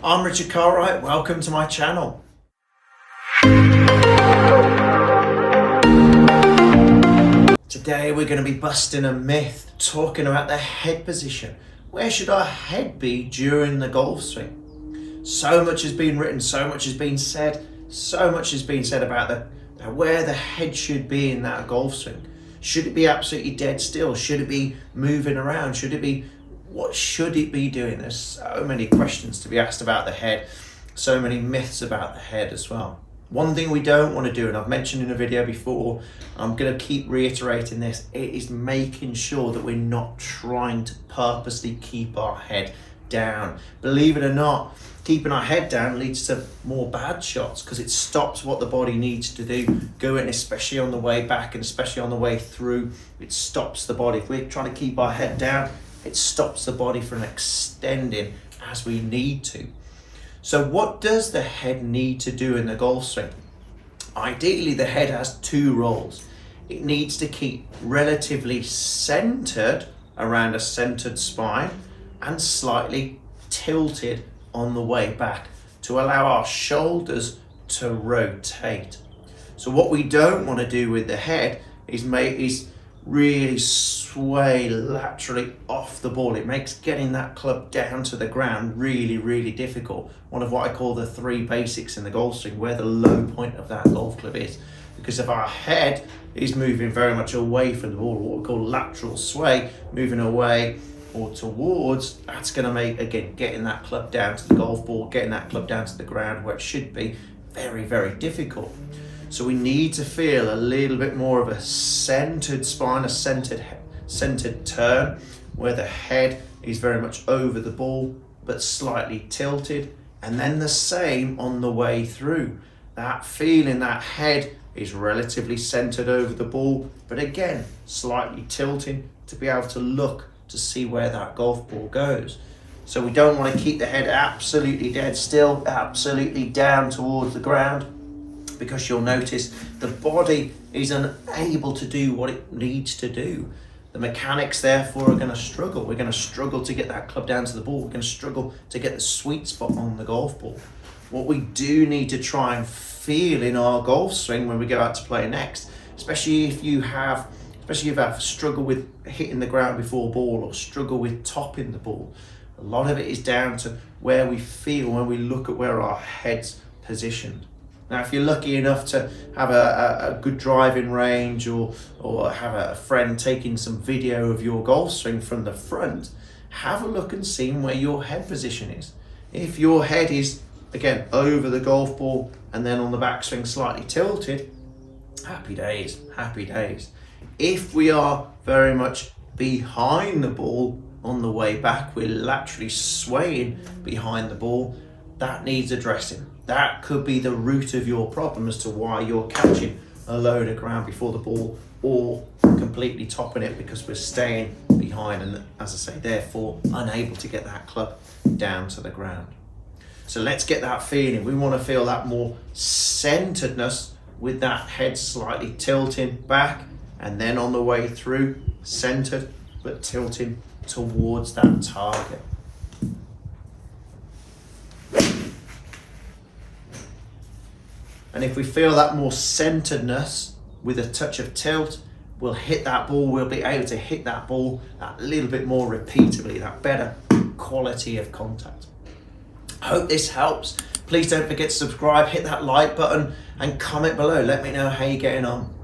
I'm Richard Cartwright, welcome to my channel. Today we're going to be busting a myth, talking about the head position. Where should our head be during the golf swing? So much has been written, so much has been said, about where the head should be in that golf swing. Should it be absolutely dead still? Should it be moving around? What should it be doing? There's so many questions to be asked about the head, so many myths about the head as well. One thing we don't want to do, and I've mentioned in a video before, I'm going to keep reiterating this, it is making sure that we're not trying to purposely keep our head down. Believe it or not, keeping our head down leads to more bad shots because it stops what the body needs to do going, especially on the way back and especially on the way through. It stops the body. If we're trying to keep our head down, it stops the body from extending as we need to. So what does the head need to do in the golf swing? Ideally, the head has two roles. It needs to keep relatively centered around a centered spine and slightly tilted on the way back to allow our shoulders to rotate. So what we don't want to do with the head is really sway laterally off the ball. It makes getting that club down to the ground really difficult. One of what I call the three basics in the golf swing, where the low point of that golf club is. Because if our head is moving very much away from the ball, what we call lateral sway, moving away or towards, that's going to make, again, getting that club down to the golf ball, getting that club down to the ground where it should be, very difficult. So we need to feel a little bit more of a centered spine, a centered turn, where the head is very much over the ball but slightly tilted, and then the same on the way through. That feeling, that head is relatively centered over the ball, but again, slightly tilting to be able to look to see where that golf ball goes. So we don't want to keep the head absolutely dead still, absolutely down towards the ground, because you'll notice the body is unable to do what it needs to do. The mechanics therefore are going to struggle. We're going to struggle to get that club down to the ball. We're going to struggle to get the sweet spot on the golf ball. What we do need to try and feel in our golf swing when we go out to play next, especially if you have struggle with hitting the ground before ball or struggle with topping the ball, a lot of it is down to where we feel when we look at where our head's positioned. Now, if you're lucky enough to have a good driving range or have a friend taking some video of your golf swing from the front, have a look and see where your head position is. If your head is, again, over the golf ball and then on the backswing slightly tilted, happy days. If we are very much behind the ball on the way back, we're laterally swaying behind the ball, that needs addressing. That could be the root of your problem as to why you're catching a load of ground before the ball or completely topping it because we're staying behind and, as I say, therefore unable to get that club down to the ground. So let's get that feeling. We want to feel that more centeredness with that head slightly tilting back and then on the way through, centered but tilting towards that target. And if we feel that more centeredness with a touch of tilt, we'll hit that ball, we'll be able to hit that ball that little bit more repeatedly, that better quality of contact. Hope this helps. Please don't forget to subscribe, hit that like button and comment below. Let me know how you're getting on.